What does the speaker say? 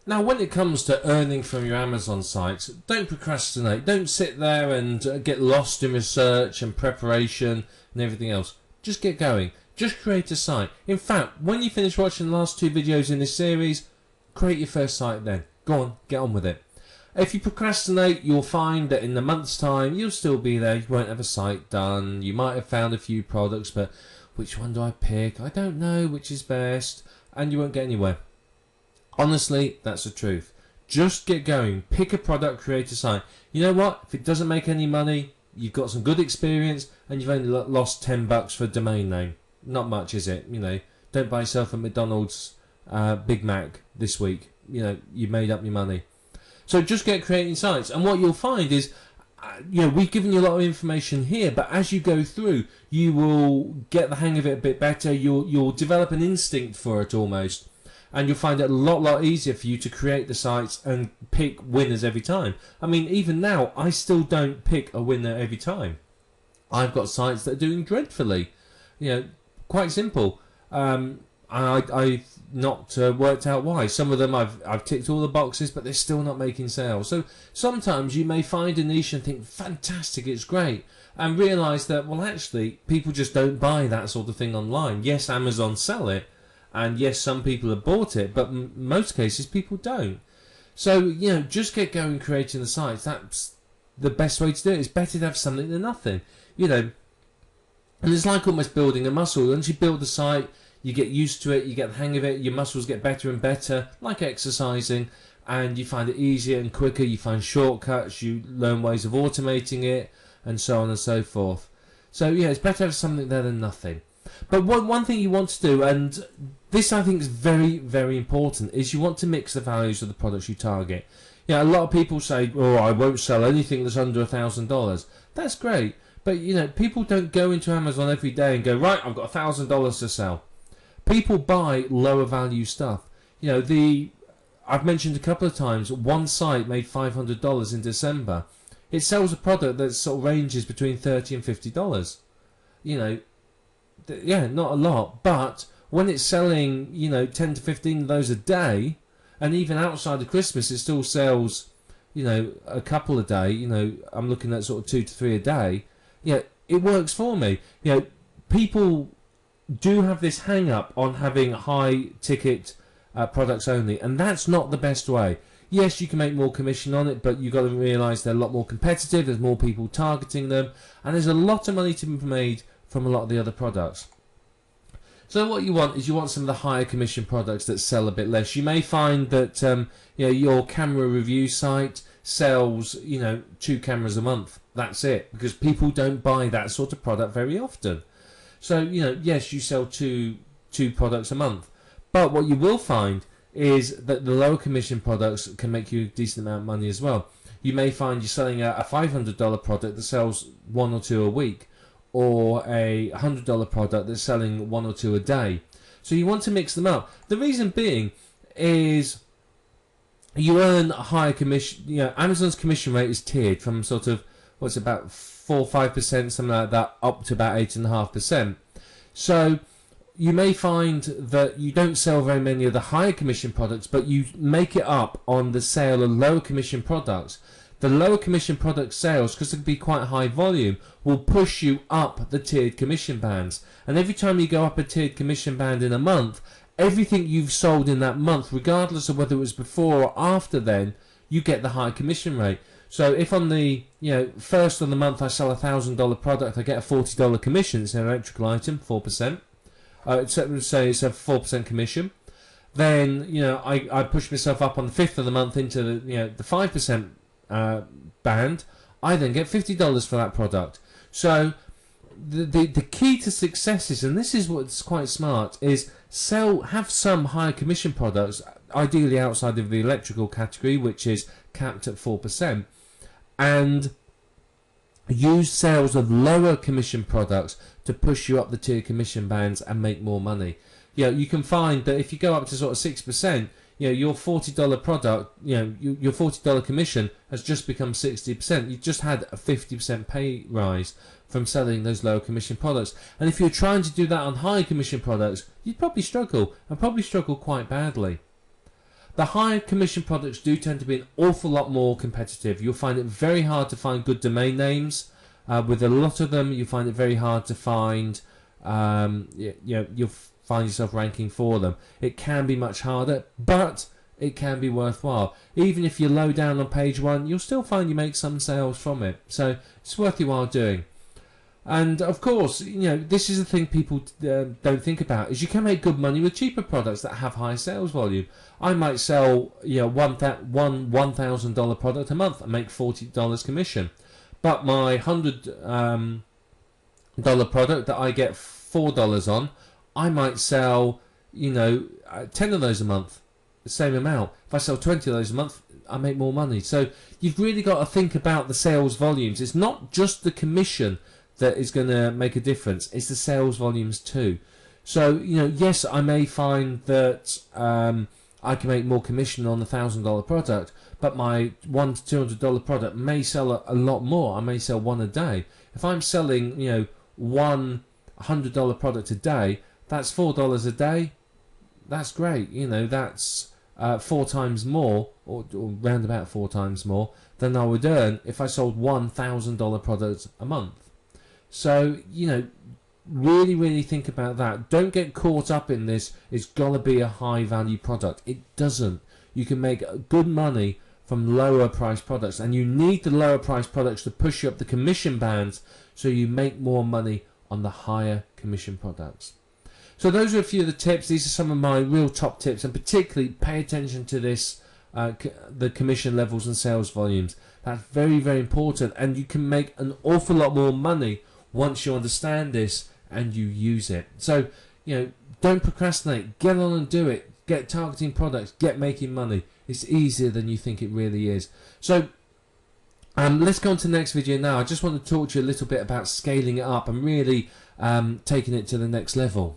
Now, when it comes to earning from your Amazon sites, don't procrastinate. Don't sit there and get lost in research and preparation and everything else. Just get going. Just create a site. In fact, when you finish watching the last 2 videos in this series, create your first site then. Go on, get on with it. If you procrastinate, you'll find that in a month's time, you'll still be there. You won't have a site done. You might have found a few products, but which one do I pick? I don't know which is best. And you won't get anywhere. Honestly, that's the truth. Just get going. Pick a product, create a site. You know what? If it doesn't make any money, you've got some good experience, and you've only lost $10 for a domain name. Not much, is it? You know, don't buy yourself a McDonald's Big Mac this week. You know, you made up your money. So just get creating sites, and what you'll find is, you know, we've given you a lot of information here, but as you go through, you will get the hang of it a bit better. You'll develop an instinct for it almost. And you'll find it a lot easier for you to create the sites and pick winners every time. I mean, even now, I still don't pick a winner every time. I've got sites that are doing dreadfully. You know, quite simple. I've not worked out why. Some of them I've ticked all the boxes, but they're still not making sales. So sometimes you may find a niche and think, fantastic, it's great, and realise that, well, actually, people just don't buy that sort of thing online. Yes, Amazon sell it. And yes, some people have bought it, but in most cases people don't. So, you know, just get going creating the sites. That's the best way to do it. It's better to have something than nothing. You know, and it's like almost building a muscle. Once you build the site, you get used to it, you get the hang of it, your muscles get better and better, like exercising, and you find it easier and quicker, you find shortcuts, you learn ways of automating it, and so on and so forth. So, yeah, it's better to have something there than nothing. But one thing you want to do, and this I think is very, very important, is you want to mix the values of the products you target. You know, a lot of people say, oh, I won't sell anything that's under $1,000. That's great. But, you know, people don't go into Amazon every day and go, right, I've got $1,000 to sell. People buy lower value stuff. You know, I've mentioned a couple of times, one site made $500 in December. It sells a product that sort of ranges between $30 and $50. You know, yeah, not a lot, but when it's selling, you know, 10 to 15 of those a day, and even outside of Christmas it still sells, you know, a couple a day, you know, I'm looking at sort of 2 to 3 a day, yeah, it works for me. You know, people do have this hang up on having high ticket products only, and that's not the best way. Yes, you can make more commission on it, but you've got to realise they're a lot more competitive, there's more people targeting them, and there's a lot of money to be made from a lot of the other products. So what you want is you want some of the higher commission products that sell a bit less. You may find that you know, your camera review site sells, you know, 2 cameras a month. That's it, because people don't buy that sort of product very often. So, you know, yes, you sell two products a month, but what you will find is that the lower commission products can make you a decent amount of money as well. You may find you're selling a $500 product that sells 1 or 2 a week, or a $100 product that's selling 1 or 2 a day. So you want to mix them up. The reason being is you earn a higher commission. You know, Amazon's commission rate is tiered from sort of, what's about 4 or 5%, something like that, up to about 8.5%. So you may find that you don't sell very many of the higher commission products, but you make it up on the sale of lower commission products. The lower commission product sales, because it can be quite high volume, will push you up the tiered commission bands. And every time you go up a tiered commission band in a month, everything you've sold in that month, regardless of whether it was before or after then, you get the higher commission rate. So if on the, you know, first of the month I sell a $1,000 product, I get a $40 commission. It's an electrical item, 4%. Say it's a 4% commission. Then, you know, I push myself up on the 5th of the month into the, you know, the 5% band. I then get $50 for that product. So the key to success is, and this is what's quite smart, is have some higher commission products, ideally outside of the electrical category, which is capped at 4%, and use sales of lower commission products to push you up the tier commission bands and make more money. You know, you can find that if you go up to sort of 6%, you know, your $40 product, you know, your $40 commission has just become 60%. You just had a 50% pay rise from selling those lower commission products. And if you're trying to do that on high commission products, you'd probably struggle, and probably struggle quite badly. The higher commission products do tend to be an awful lot more competitive. You'll find it very hard to find good domain names. With a lot of them, you find it very hard to find. You'll find yourself ranking for them. It can be much harder, but it can be worthwhile. Even if you're low down on page 1, you'll still find you make some sales from it. So it's worth your while doing. And of course, this is the thing people don't think about, is you can make good money with cheaper products that have high sales volume. I might sell one $1,000 product a month and make $40 commission. But my $100 product that I get $4 on, I might sell 10 of those a month, the same amount. If I sell 20 of those a month, I make more money. So you've really got to think about the sales volumes. It's not just the commission that is going to make a difference, it's the sales volumes too. So yes, I may find that I can make more commission on the $1,000 product, but my $100 to $200 product may sell a lot more. I may sell one a day. If I'm selling one $100 product a day, that's $4 a day. That's great. That's 4 times more, or round about 4 times more than I would earn if I sold $1,000 product a month. So really, really think about that. Don't get caught up in this. It's got to be a high value product. It doesn't. You can make good money from lower price products, and you need the lower price products to push you up the commission bands so you make more money on the higher commission products. So those are a few of the tips. These are some of my real top tips, and particularly pay attention to this, the commission levels and sales volumes. That's very, very important, and you can make an awful lot more money once you understand this and you use it. So don't procrastinate. Get on and do it. Get targeting products. Get making money. It's easier than you think it really is. So let's go on to the next video now. I just want to talk to you a little bit about scaling it up and really taking it to the next level.